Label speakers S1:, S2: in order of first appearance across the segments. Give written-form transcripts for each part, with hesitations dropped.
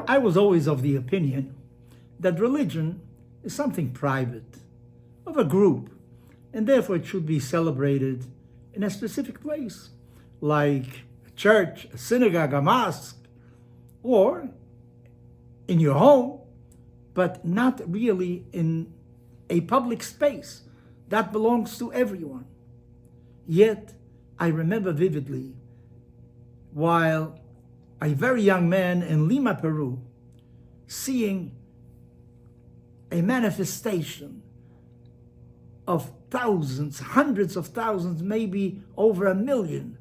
S1: I was always of the opinion that religion is something private, of a group, and therefore it should be celebrated in a specific place, like a church, a synagogue, a mosque, or in your home, but not really in a public space. That belongs to everyone. Yet, I remember vividly, while a very young man in Lima, Peru, seeing a manifestation of thousands, hundreds of thousands, maybe over 1 million.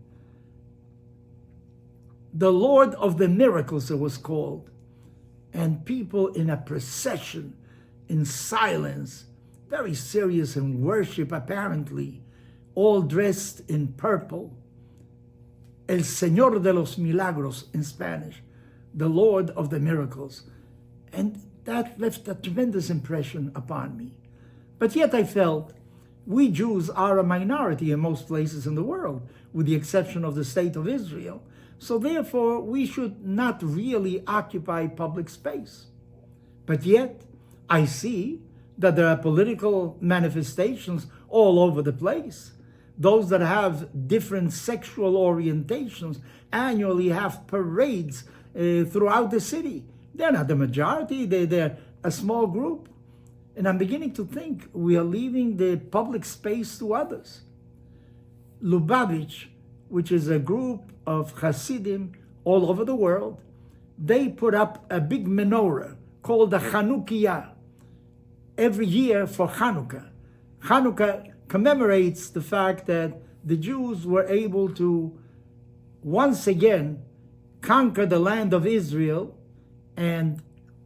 S1: The Lord of the Miracles, it was called. And people in a procession, in silence, very serious in worship apparently, all dressed in purple. El Señor de los Milagros in Spanish, the Lord of the Miracles. And that left a tremendous impression upon me. But yet I felt we Jews are a minority in most places in the world, with the exception of the state of Israel. So therefore, we should not really occupy public space. But yet, I see that there are political manifestations all over the place. Those that have different sexual orientations annually have parades throughout the city. They're not the majority, they're a small group. And I'm beginning to think we are leaving the public space to others. Lubavitch, which is a group of Hasidim all over the world, they put up a big menorah called the Chanukiah every year for Hanukkah. Hanukkah commemorates the fact that the Jews were able to once again conquer the land of Israel and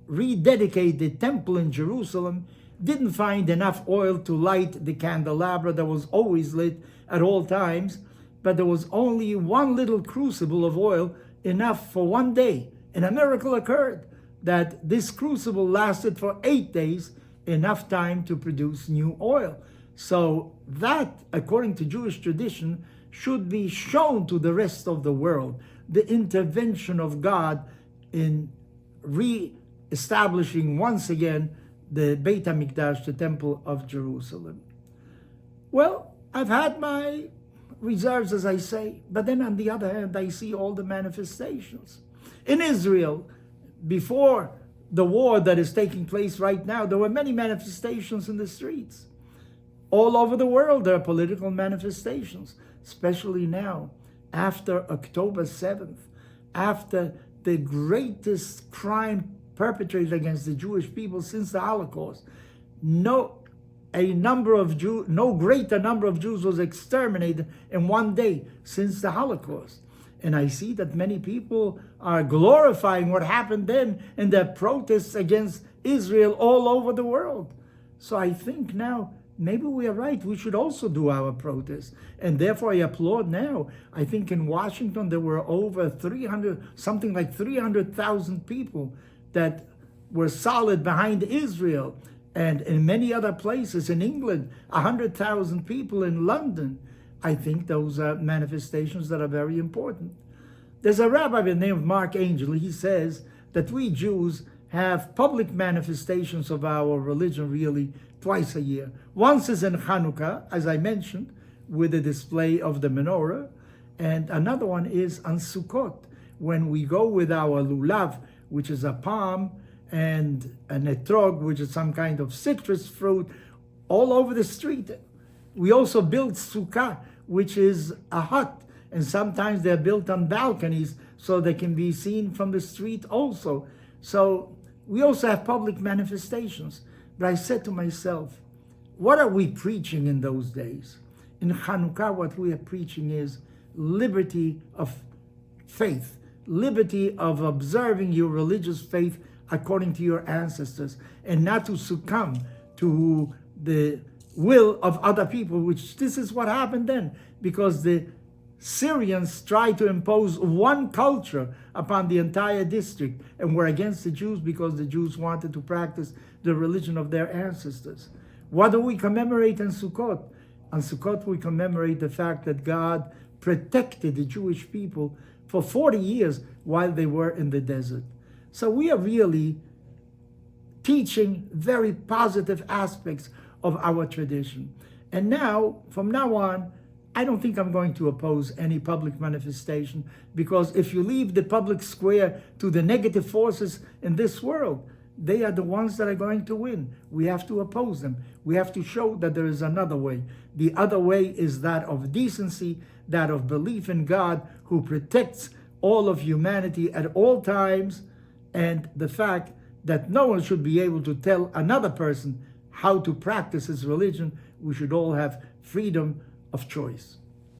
S1: rededicate the temple in Jerusalem. Didn't find enough oil to light the candelabra that was always lit at all times, but there was only one little crucible of oil, enough for one day. And a miracle occurred that this crucible lasted for 8 days, enough time to produce new oil. So that, according to Jewish tradition, should be shown to the rest of the world, the intervention of God in re-establishing once again the Beit HaMikdash, the Temple of Jerusalem. Well, I've had my reserves, as I say, but then on the other hand, I see all the manifestations. In Israel, before the war that is taking place right now, there were many manifestations in the streets. All over the world, there are political manifestations, especially now, after October 7th, after the greatest crime perpetrated against the Jewish people since the Holocaust. No greater number of Jews was exterminated in one day since the Holocaust. And I see that many people are glorifying what happened then in their protests against Israel all over the world. So I think now, maybe we are right. We should also do our protests. And therefore I applaud now. I think in Washington there were over 300,000 people that were solid behind Israel. And in many other places, in England, 100,000 people in London. I think those are manifestations that are very important. There's a rabbi by the name of Mark Angel. He says that we Jews have public manifestations of our religion really twice a year. Once is in Hanukkah, as I mentioned, with the display of the menorah. And another one is on Sukkot, when we go with our lulav, which is a palm, and an etrog, which is some kind of citrus fruit, all over the street. We also build sukkah, which is a hut, and sometimes they're built on balconies so they can be seen from the street also. So we also have public manifestations. But I said to myself, what are we preaching in those days? In Hanukkah, what we are preaching is liberty of faith, liberty of observing your religious faith according to your ancestors, and not to succumb to the will of other people, which this is what happened then, because the Syrians tried to impose one culture upon the entire district and were against the Jews because the Jews wanted to practice the religion of their ancestors. What do we commemorate in Sukkot? On Sukkot, we commemorate the fact that God protected the Jewish people for 40 years while they were in the desert. So we are really teaching very positive aspects of our tradition. And now, from now on, I don't think I'm going to oppose any public manifestation, because if you leave the public square to the negative forces in this world, they are the ones that are going to win. We have to oppose them. We have to show that there is another way. The other way is that of decency, that of belief in God, who protects all of humanity at all times, and the fact that no one should be able to tell another person how to practice his religion. We should all have freedom of choice.